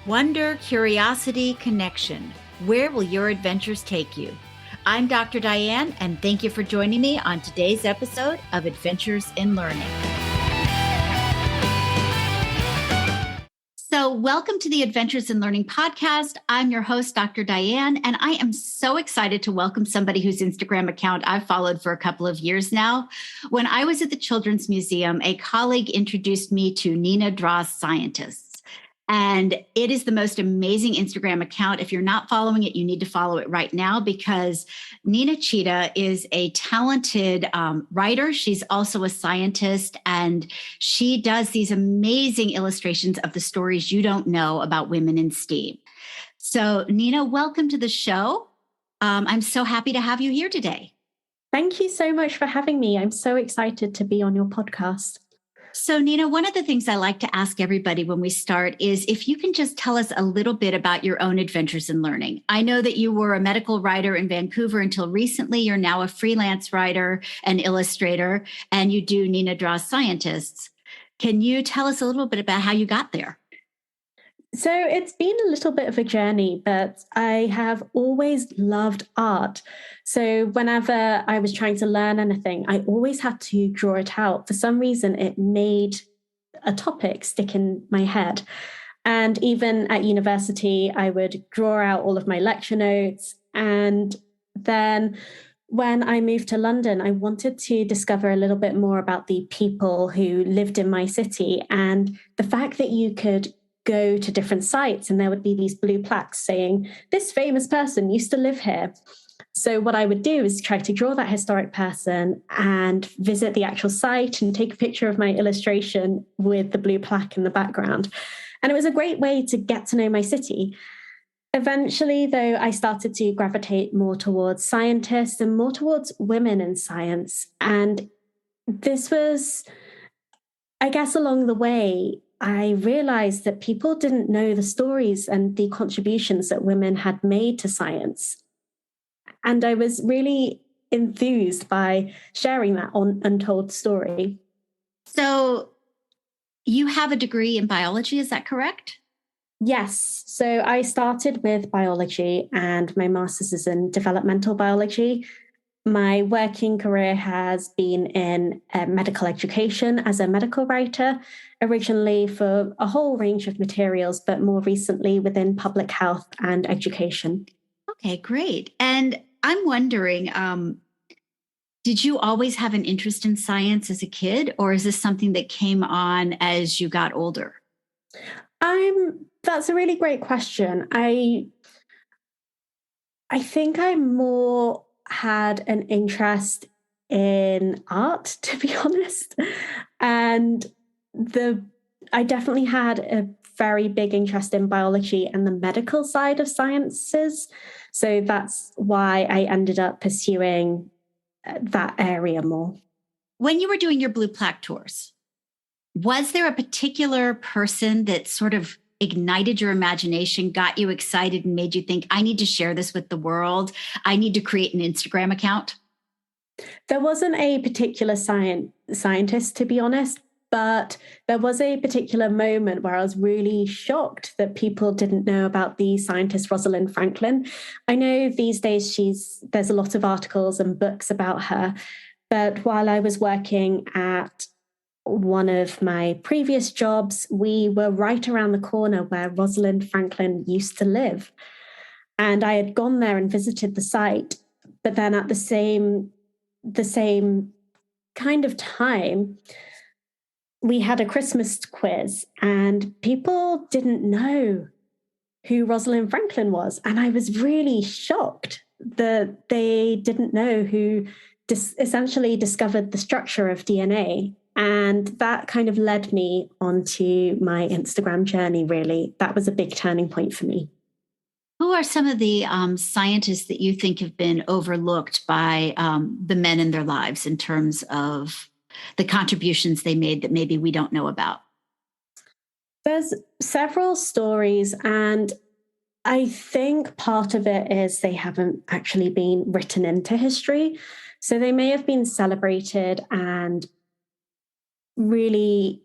Wonder, curiosity, connection. Where will your adventures take you? I'm Dr. Diane, and thank you for joining me on today's episode of Adventures in Learning. So, welcome to the Adventures in Learning podcast. I'm your host, Dr. Diane, and I am so excited to welcome somebody whose Instagram account I've followed for a couple of years now. When I was at the Children's Museum, a colleague introduced me to Nina Draws Scientists. And it is the most amazing Instagram account. If you're not following it, you need to follow it right now because Nina Cheetah is a talented writer. She's also a scientist, and she does these amazing illustrations of the stories you don't know about women in STEAM. So, Nina, welcome to the show. I'm so happy to have you here today. Thank you so much for having me. I'm so excited to be on your podcast. So, Nina, one of the things I like to ask everybody when we start is if you can just tell us a little bit about your own adventures in learning. I know that you were a medical writer in Vancouver until recently. You're now a freelance writer and illustrator, and you do Nina Draws Scientists. Can you tell us a little bit about how you got there? So it's been a little bit of a journey, but I have always loved art. So whenever I was trying to learn anything, I always had to draw it out. For some reason, it made a topic stick in my head. And even at university, I would draw out all of my lecture notes. And then when I moved to London, I wanted to discover a little bit more about the people who lived in my city and the fact that you could go to different sites and there would be these blue plaques saying, this famous person used to live here. So what I would do is try to draw that historic person and visit the actual site and take a picture of my illustration with the blue plaque in the background. And it was a great way to get to know my city. Eventually, though, I started to gravitate more towards scientists and more towards women in science. And this was, I guess, along the way, I realized that people didn't know the stories and the contributions that women had made to science. And I was really enthused by sharing that untold story. So you have a degree in biology, is that correct? Yes. So I started with biology and my master's is in developmental biology. My working career has been in medical education as a medical writer, originally for a whole range of materials, but more recently within public health and education. Okay, great. And I'm wondering, did you always have an interest in science as a kid, or is this something that came on as you got older? That's a really great question. I think I more had an interest in art, to be honest. And I definitely had a very big interest in biology and the medical side of sciences. So that's why I ended up pursuing that area more. When you were doing your blue plaque tours, was there a particular person that sort of ignited your imagination, got you excited, and made you think, I need to share this with the world? I need to create an Instagram account? There wasn't a particular scientist, to be honest, but there was a particular moment where I was really shocked that people didn't know about the scientist Rosalind Franklin. I know these days there's a lot of articles and books about her, but while I was working at one of my previous jobs, we were right around the corner where Rosalind Franklin used to live. And I had gone there and visited the site, but then at the same kind of time, we had a Christmas quiz and people didn't know who Rosalind Franklin was. And I was really shocked that they didn't know who essentially discovered the structure of DNA. And that kind of led me onto my Instagram journey, really. That was a big turning point for me. Who are some of the scientists that you think have been overlooked by the men in their lives in terms of the contributions they made that maybe we don't know about? There's several stories, and I think part of it is they haven't actually been written into history. So they may have been celebrated and really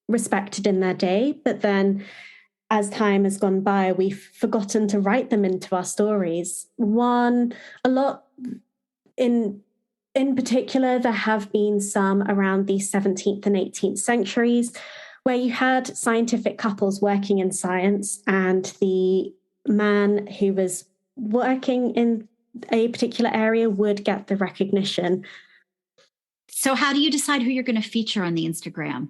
respected in their day, but then as time has gone by, we've forgotten to write them into our stories. A lot in particular, there have been some around the 17th and 18th centuries where you had scientific couples working in science, and the man who was working in a particular area would get the recognition. So how do you decide who you're going to feature on the Instagram?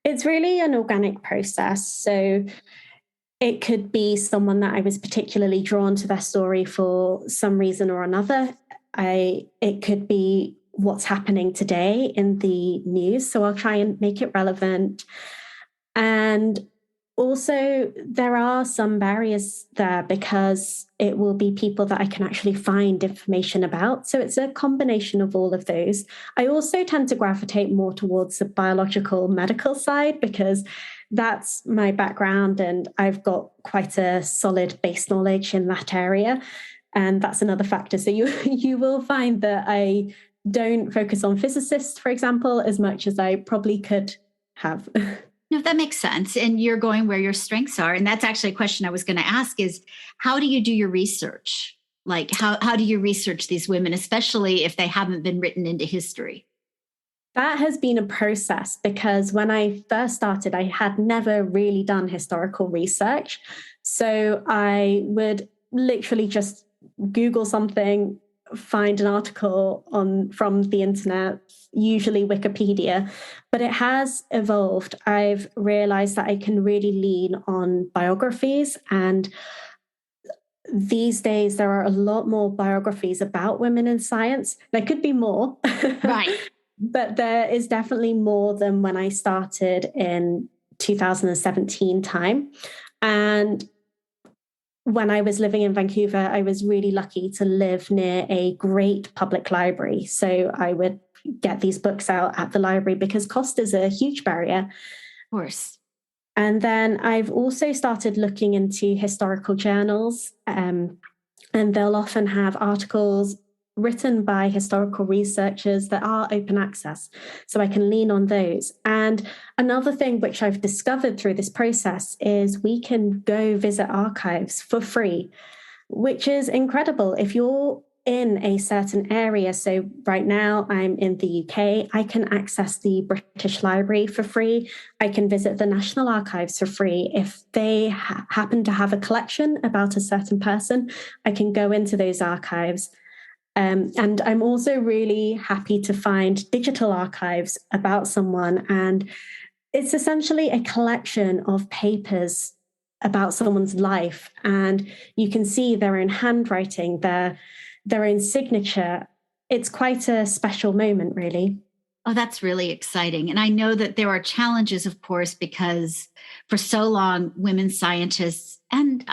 It's really an organic process. So it could be someone that I was particularly drawn to their story for some reason or another. It could be what's happening today in the news. So I'll try and make it relevant. And also, there are some barriers there because it will be people that I can actually find information about. So it's a combination of all of those. I also tend to gravitate more towards the biological medical side because that's my background and I've got quite a solid base knowledge in that area. And that's another factor. So you will find that I don't focus on physicists, for example, as much as I probably could have. No, that makes sense. And you're going where your strengths are. And that's actually a question I was going to ask is, how do you do your research? Like, how do you research these women, especially if they haven't been written into history? That has been a process because when I first started, I had never really done historical research. So I would literally just Google something, find an article from the internet, usually Wikipedia, but it has evolved. I've realized that I can really lean on biographies, and these days there are a lot more biographies about women in science. There could be more, Right? but there is definitely more than when I started in 2017 time. And when I was living in Vancouver, I was really lucky to live near a great public library. So I would get these books out at the library because cost is a huge barrier. Of course. And then I've also started looking into historical journals, and they'll often have articles written by historical researchers that are open access. So I can lean on those. And another thing which I've discovered through this process is we can go visit archives for free, which is incredible. If you're in a certain area, so right now I'm in the UK, I can access the British Library for free. I can visit the National Archives for free. If they happen to have a collection about a certain person, I can go into those archives. And I'm also really happy to find digital archives about someone. And it's essentially a collection of papers about someone's life. And you can see their own handwriting, their own signature. It's quite a special moment, really. Oh, that's really exciting. And I know that there are challenges, of course, because for so long, women scientists and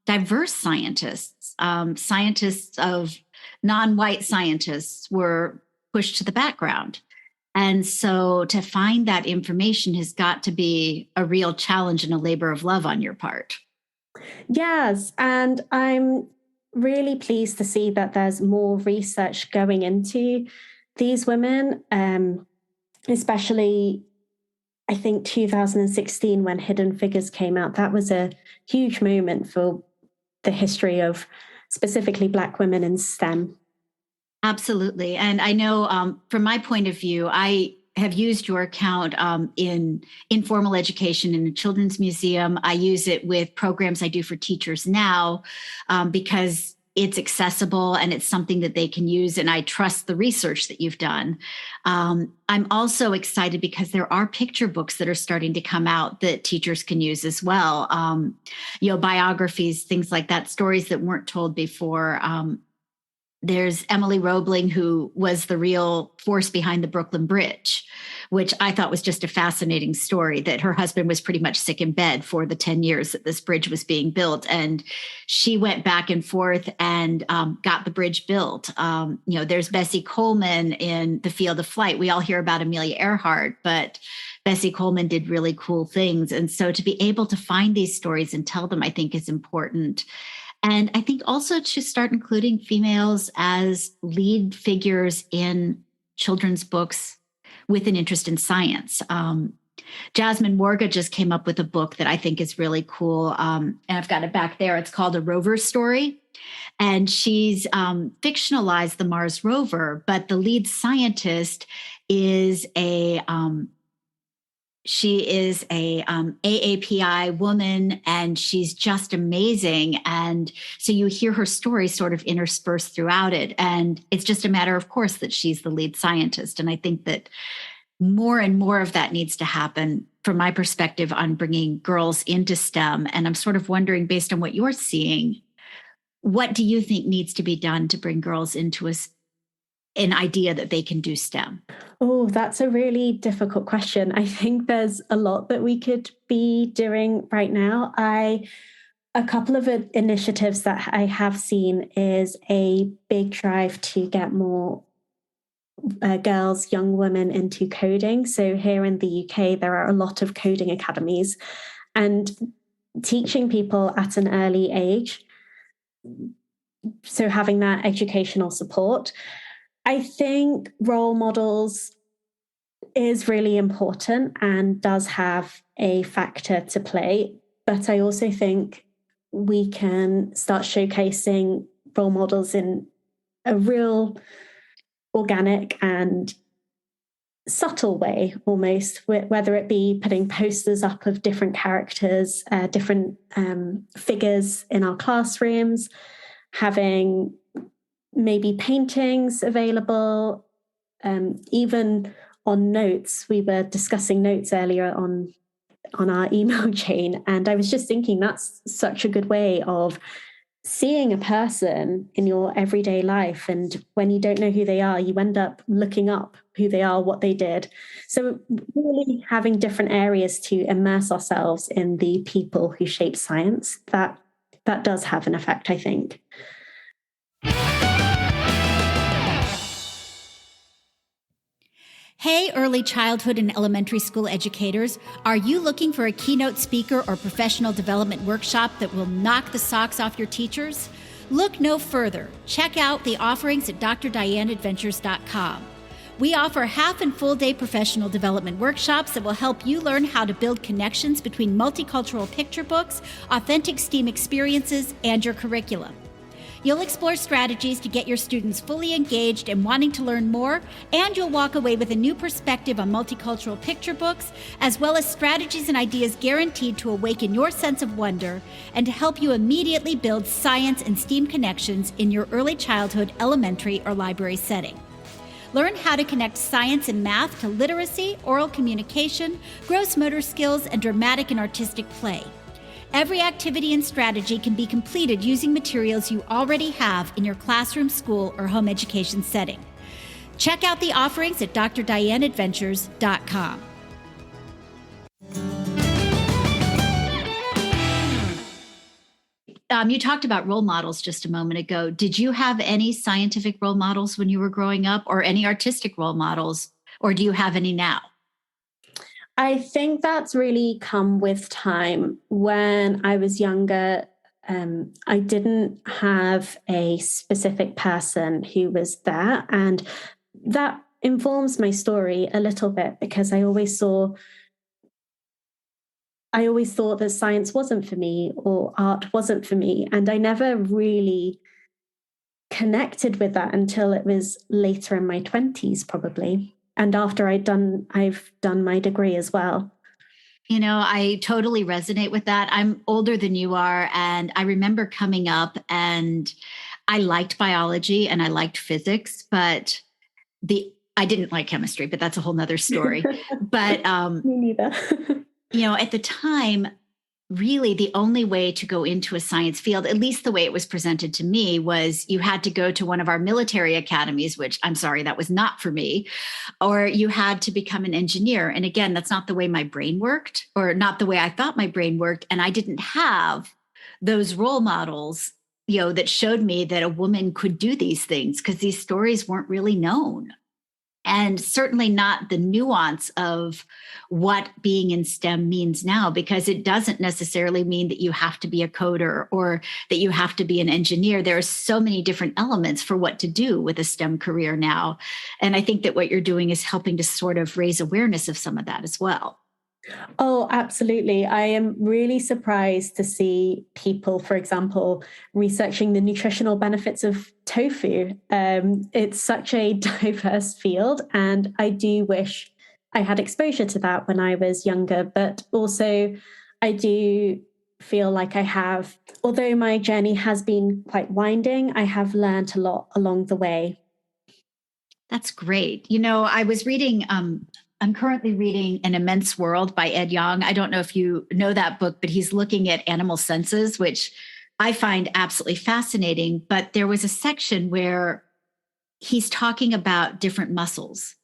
diverse scientists, scientists of non-white scientists were pushed to the background. And so to find that information has got to be a real challenge and a labor of love on your part. Yes, and I'm really pleased to see that there's more research going into these women, especially I think 2016 when Hidden Figures came out. That was a huge moment for the history of specifically Black women in STEM. Absolutely. And I know from my point of view, I have used your account in informal education in a children's museum. I use it with programs I do for teachers now because it's accessible and it's something that they can use. And I trust the research that you've done. I'm also excited because there are picture books that are starting to come out that teachers can use as well. Biographies, things like that, stories that weren't told before. There's Emily Roebling, who was the real force behind the Brooklyn Bridge, which I thought was just a fascinating story, that her husband was pretty much sick in bed for the 10 years that this bridge was being built. And she went back and forth and got the bridge built. There's Bessie Coleman in The Field of Flight. We all hear about Amelia Earhart, but Bessie Coleman did really cool things. And so to be able to find these stories and tell them, I think is important. And I think also to start including females as lead figures in children's books with an interest in science. Jasmine Warga just came up with a book that I think is really cool. And I've got it back there. It's called A Rover Story. And she's fictionalized the Mars rover, but the lead scientist is she is a AAPI woman, and she's just amazing. And so you hear her story sort of interspersed throughout it. And it's just a matter of course that she's the lead scientist. And I think that more and more of that needs to happen from my perspective on bringing girls into STEM. And I'm sort of wondering, based on what you're seeing, what do you think needs to be done to bring girls into an idea that they can do STEM? Oh, that's a really difficult question. I think there's a lot that we could be doing right now. A couple of initiatives that I have seen is a big drive to get more girls, young women into coding. So here in the UK, there are a lot of coding academies, and teaching people at an early age, so having that educational support. I think role models is really important and does have a factor to play. But I also think we can start showcasing role models in a real organic and subtle way, almost, whether it be putting posters up of different characters, different figures in our classrooms, having maybe paintings available, even on notes. We were discussing notes earlier on our email chain, and I was just thinking that's such a good way of seeing a person in your everyday life. And when you don't know who they are, you end up looking up who they are, what they did. So really having different areas to immerse ourselves in the people who shape science, that does have an effect, I think. Hey, early childhood and elementary school educators, are you looking for a keynote speaker or professional development workshop that will knock the socks off your teachers? Look no further. Check out the offerings at drdianeadventures.com. We offer half and full day professional development workshops that will help you learn how to build connections between multicultural picture books, authentic STEAM experiences, and your curriculum. You'll explore strategies to get your students fully engaged and wanting to learn more, and you'll walk away with a new perspective on multicultural picture books, as well as strategies and ideas guaranteed to awaken your sense of wonder and to help you immediately build science and STEAM connections in your early childhood, elementary, or library setting. Learn how to connect science and math to literacy, oral communication, gross motor skills, and dramatic and artistic play. Every activity and strategy can be completed using materials you already have in your classroom, school, or home education setting. Check out the offerings at drdianeadventures.com. You talked about role models just a moment ago. Did you have any scientific role models when you were growing up, or any artistic role models, or do you have any now? I think that's really come with time. When I was younger, I didn't have a specific person who was there. And that informs my story a little bit, because I always thought that science wasn't for me or art wasn't for me. And I never really connected with that until it was later in my 20s, probably. And after I've done my degree as well. You know, I totally resonate with that. I'm older than you are. And I remember coming up and I liked biology and I liked physics, but I didn't like chemistry, but that's a whole nother story. But, me neither. At the time, really the only way to go into a science field, at least the way it was presented to me, was you had to go to one of our military academies, which I'm sorry, that was not for me, or you had to become an engineer. And again, that's not the way my brain worked, or not the way I thought my brain worked. And I didn't have those role models, that showed me that a woman could do these things, because these stories weren't really known. And certainly not the nuance of what being in STEM means now, because it doesn't necessarily mean that you have to be a coder or that you have to be an engineer. There are so many different elements for what to do with a STEM career now. And I think that what you're doing is helping to sort of raise awareness of some of that as well. Oh, absolutely. I am really surprised to see people, for example, researching the nutritional benefits of tofu. It's such a diverse field, and I do wish I had exposure to that when I was younger. But also, I do feel like I have, although my journey has been quite winding, I have learned a lot along the way. That's great. I'm currently reading An Immense World by Ed Yong. I don't know if you know that book, but he's looking at animal senses, which I find absolutely fascinating. But there was a section where he's talking about different muscles,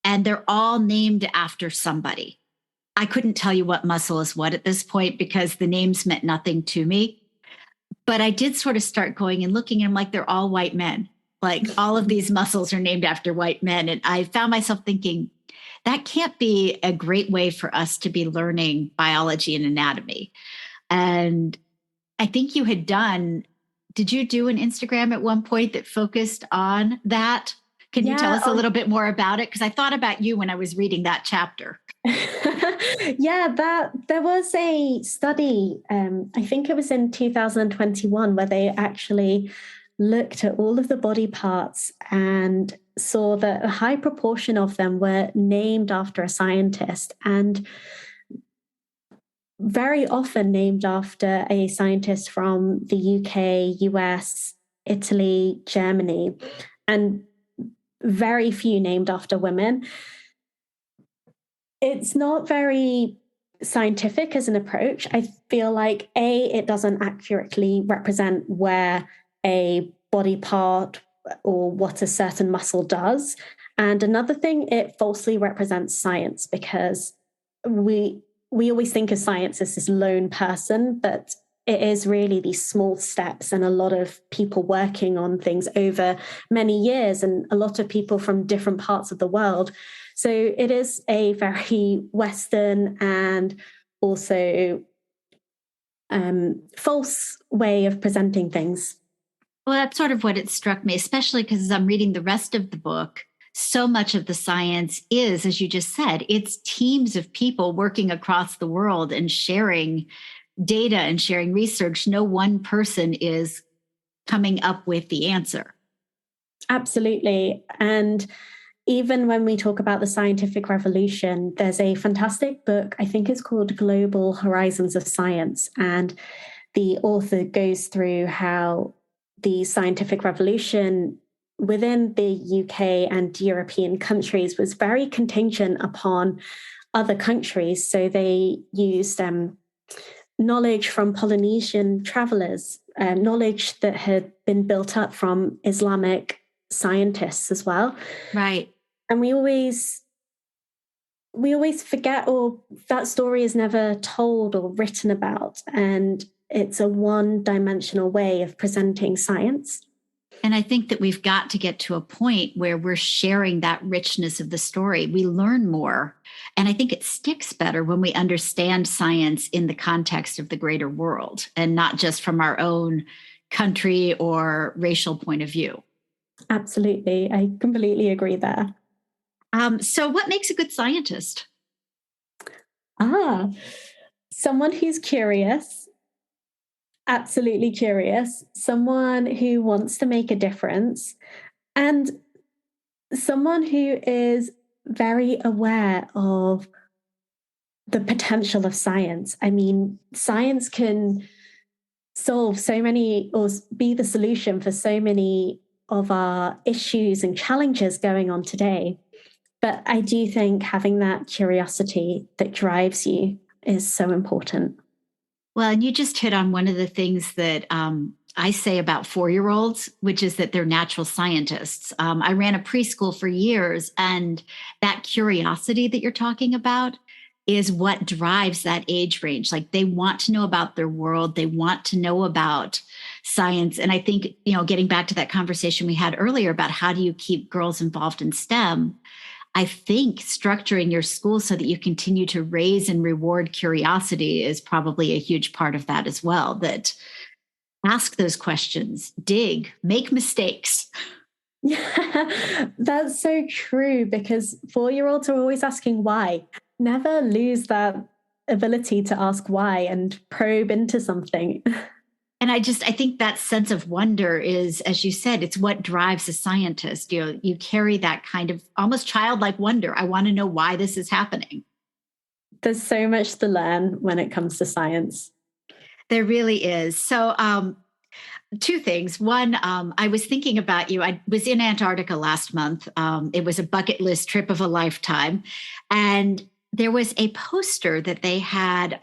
and they're all named after somebody. I couldn't tell you what muscle is what at this point because the names meant nothing to me. But I did sort of start going and looking, and I'm like, they're all white men. Like all of these muscles are named after white men. And I found myself thinking, that can't be a great way for us to be learning biology and anatomy. And I think did you do an Instagram at one point that focused on that? Can you tell Yeah. us a little bit more about it? Because I thought about you when I was reading that chapter. Yeah, that there was a study, I think it was in 2021, where they actually looked at all of the body parts and saw that a high proportion of them were named after a scientist, and very often named after a scientist from the UK, US, Italy, Germany, and very few named after women. It's not very scientific as an approach. I feel like it doesn't accurately represent where a body part or what a certain muscle does. And another thing, it falsely represents science because we always think of science as this lone person, but it is really these small steps and a lot of people working on things over many years and a lot of people from different parts of the world. So it is a very Western and also false way of presenting things. Well, that's sort of what it struck me, especially because as I'm reading the rest of the book, so much of the science is, as you just said, it's teams of people working across the world and sharing data and sharing research. No one person is coming up with the answer. Absolutely. And even when we talk about the scientific revolution, there's a fantastic book, I think it's called Global Horizons of Science. And the author goes through how the scientific revolution within the UK and European countries was very contingent upon other countries. So they used knowledge from Polynesian travelers, knowledge that had been built up from Islamic scientists as well. Right. And we always forget, or that story is never told or written about. And it's a one-dimensional way of presenting science. And I think that we've got to get to a point where we're sharing that richness of the story. We learn more. And I think it sticks better when we understand science in the context of the greater world and not just from our own country or racial point of view. Absolutely. I completely agree there. So what makes a good scientist? Someone who's curious, absolutely curious, someone who wants to make a difference, and someone who is very aware of the potential of science. I mean, science can solve so many or be the solution for so many of our issues and challenges going on today. But I do think having that curiosity that drives you is so important. Well, and you just hit on one of the things that I say about 4-year-olds, which is that they're natural scientists. I ran a preschool for years, and that curiosity that you're talking about is what drives that age range. Like they want to know about their world, they want to know about science. And I think, getting back to that conversation we had earlier about how do you keep girls involved in STEM, I think structuring your school so that you continue to raise and reward curiosity is probably a huge part of that as well. That ask those questions, dig, make mistakes. Yeah, that's so true because 4-year-olds are always asking why. Never lose that ability to ask why and probe into something. And I think that sense of wonder is, as you said, it's what drives a scientist. You carry that kind of almost childlike wonder. I want to know why this is happening. There's so much to learn when it comes to science. There really is. So, two things. One, I was thinking about you. I was in Antarctica last month. It was a bucket list trip of a lifetime. And there was a poster that they had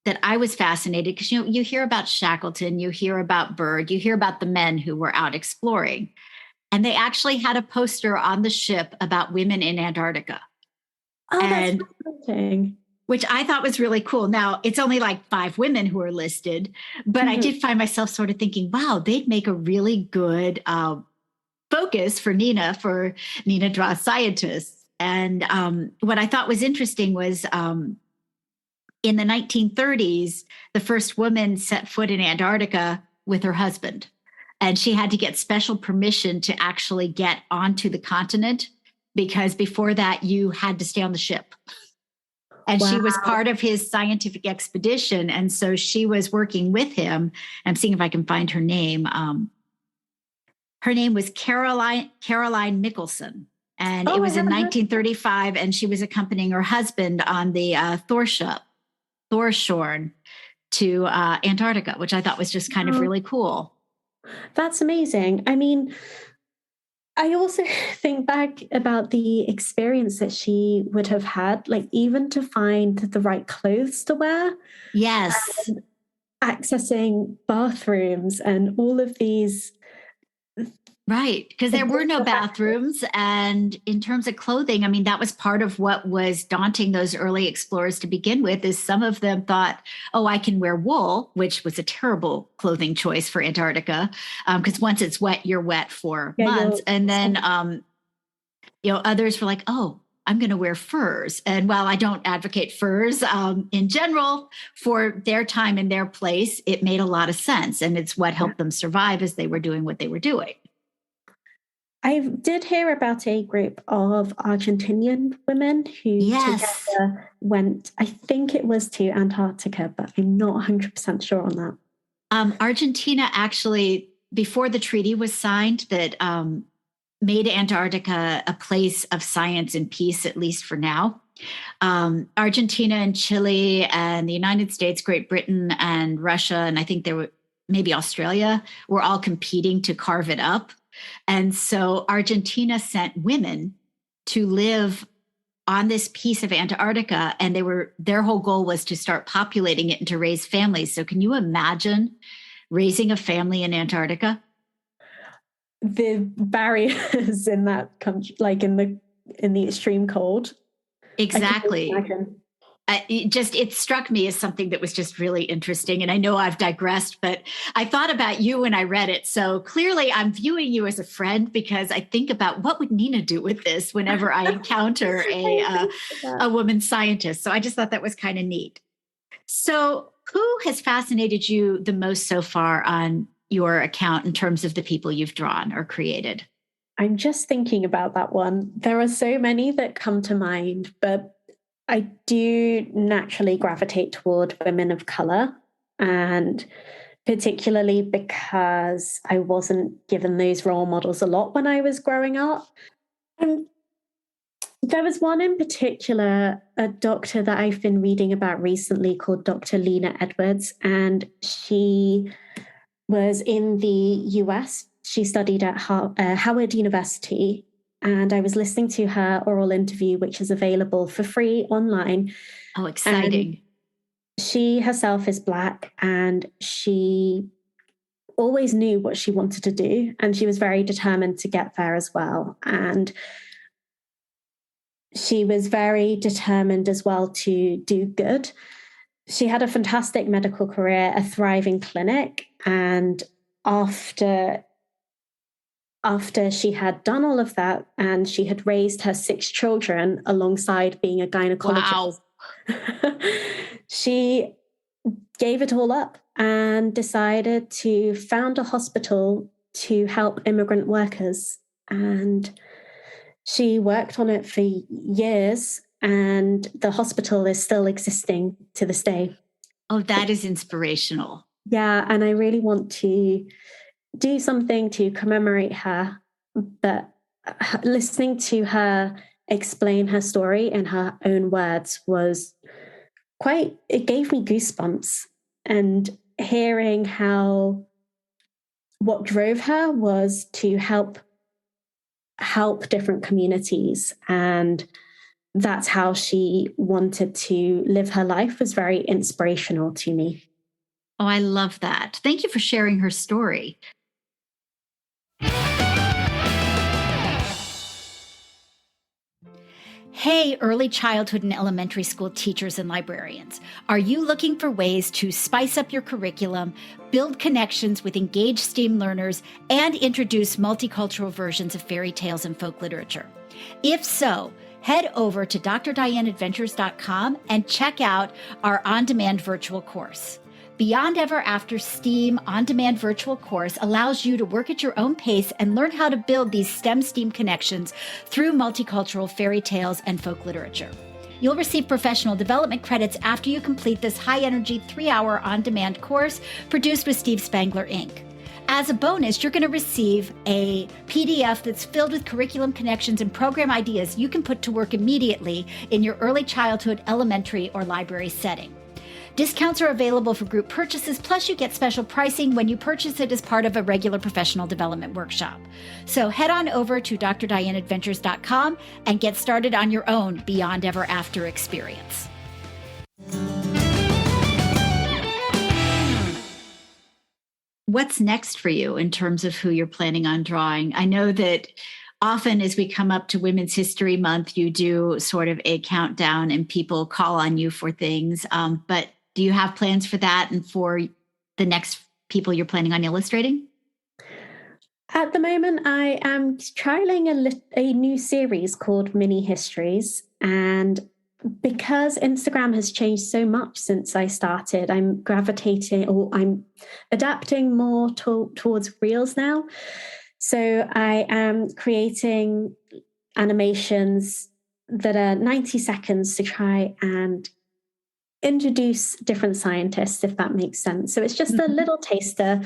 that I was fascinated because, you hear about Shackleton, you hear about Byrd, you hear about the men who were out exploring. And they actually had a poster on the ship about women in Antarctica. Oh, that's fascinating. Which I thought was really cool. Now, it's only like 5 women who are listed, but I did find myself sort of thinking, wow, they'd make a really good focus for Nina Draws Scientists. And what I thought was interesting was in the 1930s, the first woman set foot in Antarctica with her husband. And she had to get special permission to actually get onto the continent, because before that, you had to stay on the ship. And she was part of his scientific expedition. And so she was working with him. I'm seeing if I can find her name. Her name was Caroline Michelson. And it was in 1935. And she was accompanying her husband on the Thorshorn to Antarctica, which I thought was just kind of really cool. That's amazing. I mean, I also think back about the experience that she would have had, like even to find the right clothes to wear. Yes. Accessing bathrooms and all of these. Right. Because there were no bathrooms. And in terms of clothing, I mean, that was part of what was daunting those early explorers to begin with, is some of them thought, oh, I can wear wool, which was a terrible clothing choice for Antarctica. Because once it's wet, you're wet for months. And then, others were like, oh, I'm going to wear furs. And while I don't advocate furs in general, for their time and their place, it made a lot of sense. And it's what helped them survive as they were doing what they were doing. I did hear about a group of Argentinian women who together went, I think it was to Antarctica, but I'm not 100% sure on that. Argentina actually, before the treaty was signed, that made Antarctica a place of science and peace, at least for now. Argentina and Chile and the United States, Great Britain and Russia, and I think there were maybe Australia, were all competing to carve it up. And so Argentina sent women to live on this piece of Antarctica, and their whole goal was to start populating it and to raise families. So can you imagine raising a family in Antarctica? The barriers in that country, like in the extreme cold. Exactly. It struck me as something that was just really interesting. And I know I've digressed, but I thought about you when I read it. So clearly I'm viewing you as a friend, because I think about what would Nina do with this whenever I encounter a woman scientist. So I just thought that was kind of neat. So who has fascinated you the most so far on your account in terms of the people you've drawn or created? I'm just thinking about that one. There are so many that come to mind, but I do naturally gravitate toward women of color, and particularly because I wasn't given those role models a lot when I was growing up. And there was one in particular, a doctor that I've been reading about recently called Dr. Lena Edwards, and she was in the US. She studied at Howard University. And I was listening to her oral interview, which is available for free online. Oh, exciting. And she herself is Black, and she always knew what she wanted to do. And she was very determined to get there as well. And she was very determined as well to do good. She had a fantastic medical career, a thriving clinic. And after she had done all of that, and she had raised her 6 children alongside being a gynecologist, she gave it all up and decided to found a hospital to help immigrant workers. And she worked on it for years, and the hospital is still existing to this day. Oh, that is inspirational. Yeah, and I really want to do something to commemorate her, but listening to her explain her story in her own words was it gave me goosebumps. And hearing what drove her was to help different communities, and that's how she wanted to live her life, was very inspirational to me. Oh, I love that. Thank you for sharing her story. Hey, early childhood and elementary school teachers and librarians. Are you looking for ways to spice up your curriculum, build connections with engaged STEAM learners, and introduce multicultural versions of fairy tales and folk literature? If so, head over to drdianeadventures.com and check out our on-demand virtual course. Beyond Ever After STEAM on-demand virtual course allows you to work at your own pace and learn how to build these STEM-STEAM connections through multicultural fairy tales and folk literature. You'll receive professional development credits after you complete this high-energy 3-hour on-demand course produced with Steve Spangler, Inc. As a bonus, you're going to receive a PDF that's filled with curriculum connections and program ideas you can put to work immediately in your early childhood, elementary, or library setting. Discounts are available for group purchases, plus you get special pricing when you purchase it as part of a regular professional development workshop. So head on over to drdianeadventures.com and get started on your own Beyond Ever After experience. What's next for you in terms of who you're planning on drawing? I know that often as we come up to Women's History Month, you do sort of a countdown and people call on you for things, but do you have plans for that and for the next people you're planning on illustrating? At the moment, I am trialing a new series called Mini Histories. And because Instagram has changed so much since I started, I'm adapting more towards Reels now. So I am creating animations that are 90 seconds to try and introduce different scientists, if that makes sense. So it's just a little taster.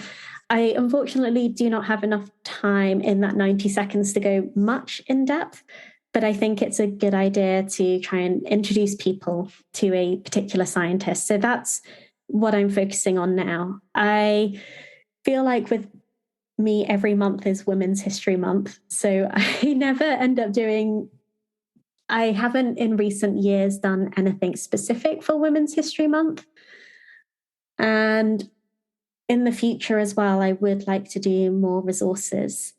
I unfortunately do not have enough time in that 90 seconds to go much in depth, but I think it's a good idea to try and introduce people to a particular scientist. So that's what I'm focusing on now. I feel like with me, every month is Women's History Month. So I never end up I haven't in recent years done anything specific for Women's History Month. And in the future as well, I would like to do more resources.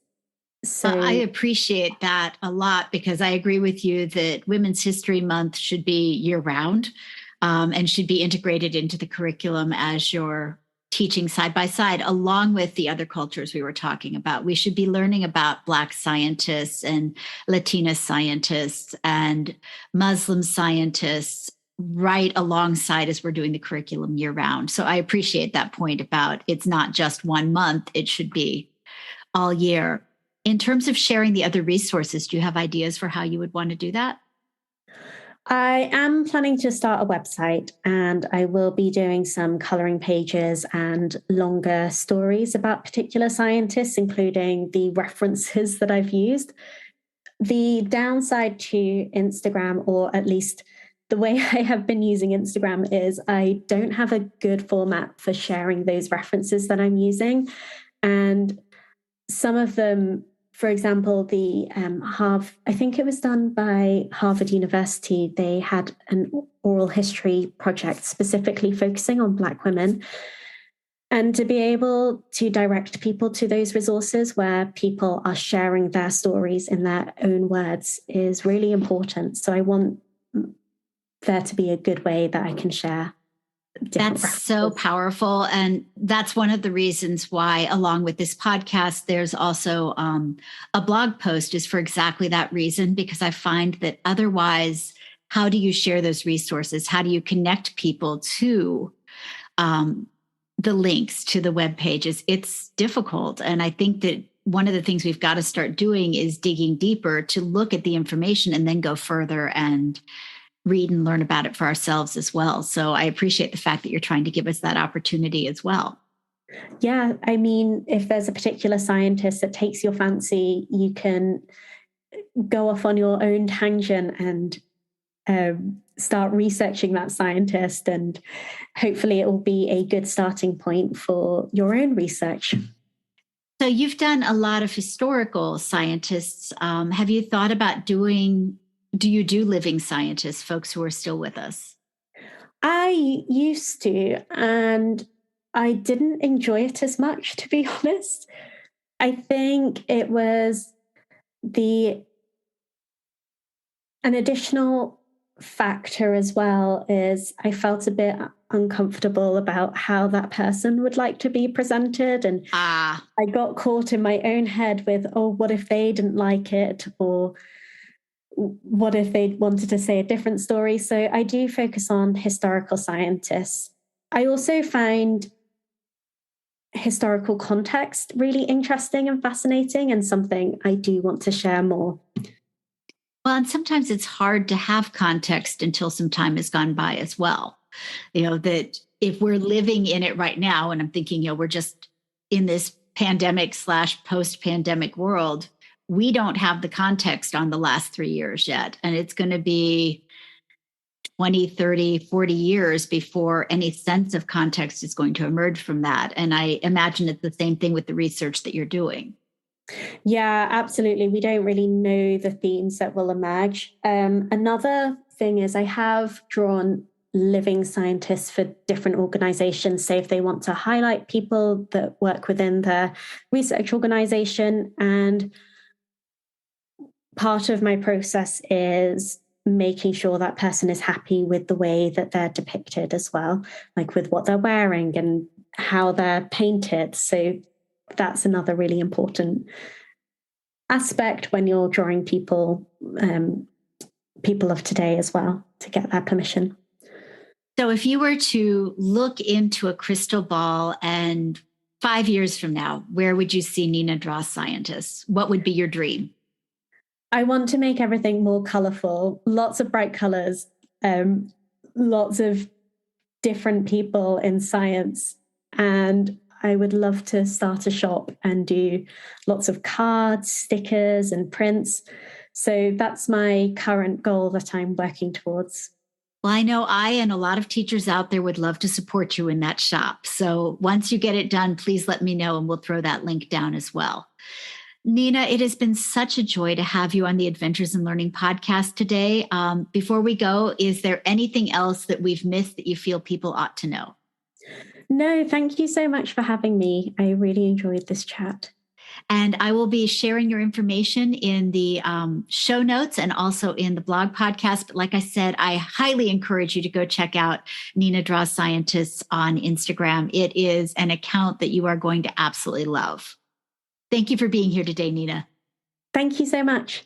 So I appreciate that a lot because I agree with you that Women's History Month should be year-round and should be integrated into the curriculum as you're teaching side by side, along with the other cultures we were talking about. We should be learning about Black scientists and Latina scientists and Muslim scientists right alongside as we're doing the curriculum year round. So I appreciate that point about it's not just 1 month, it should be all year. In terms of sharing the other resources, do you have ideas for how you would want to do that? I am planning to start a website, and I will be doing some coloring pages and longer stories about particular scientists, including the references that I've used. The downside to Instagram, or at least the way I have been using Instagram, is I don't have a good format for sharing those references that I'm using. And some of them, for example, the I think it was done by Harvard University. They had an oral history project specifically focusing on Black women. And to be able to direct people to those resources where people are sharing their stories in their own words is really important. So I want there to be a good way that I can share. That's so powerful. And that's one of the reasons why, along with this podcast, there's also a blog post is for exactly that reason, because I find that otherwise, how do you share those resources? How do you connect people to the links to the web pages? It's difficult. And I think that one of the things we've got to start doing is digging deeper to look at the information and then go further and read and learn about it for ourselves as well. So I appreciate the fact that you're trying to give us that opportunity as well. Yeah, I mean, if there's a particular scientist that takes your fancy, you can go off on your own tangent and start researching that scientist, and hopefully it will be a good starting point for your own research. So you've done a lot of historical scientists. Have you thought about do you do living scientists, folks who are still with us? I used to, and I didn't enjoy it as much, to be honest. I think it was an additional factor as well is I felt a bit uncomfortable about how that person would like to be presented. And I got caught in my own head with, oh, what if they didn't like it? Or what if they wanted to say a different story? So I do focus on historical scientists. I also find historical context really interesting and fascinating, and something I do want to share more. Well, and sometimes it's hard to have context until some time has gone by as well. That if we're living in it right now, and I'm thinking, we're just in this pandemic / post-pandemic world, we don't have the context on the last 3 years yet. And it's going to be 20, 30, 40 years before any sense of context is going to emerge from that. And I imagine it's the same thing with the research that you're doing. Yeah, absolutely. We don't really know the themes that will emerge. Another thing is I have drawn living scientists for different organizations. Say if they want to highlight people that work within the research organization. And part of my process is making sure that person is happy with the way that they're depicted as well, like with what they're wearing and how they're painted. So that's another really important aspect when you're drawing people of today as well, to get their permission. So if you were to look into a crystal ball and 5 years from now, where would you see Nina draw scientists? What would be your dream? I want to make everything more colorful, lots of bright colors, lots of different people in science. And I would love to start a shop and do lots of cards, stickers, and prints. So that's my current goal that I'm working towards. Well, I know I and a lot of teachers out there would love to support you in that shop. So once you get it done, please let me know and we'll throw that link down as well. Nina, it has been such a joy to have you on the Adventures in Learning podcast today. Before we go, is there anything else that we've missed that you feel people ought to know? No, thank you so much for having me. I really enjoyed this chat. And I will be sharing your information in the show notes and also in the blog podcast. But like I said, I highly encourage you to go check out Nina Draws Scientists on Instagram. It is an account that you are going to absolutely love. Thank you for being here today, Nina. Thank you so much.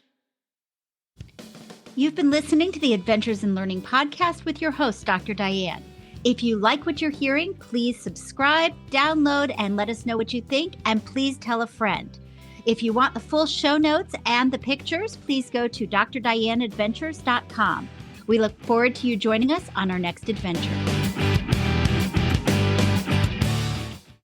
You've been listening to the Adventures in Learning podcast with your host, Dr. Diane. If you like what you're hearing, please subscribe, download, and let us know what you think. And please tell a friend. If you want the full show notes and the pictures, please go to drdianeadventures.com. We look forward to you joining us on our next adventure.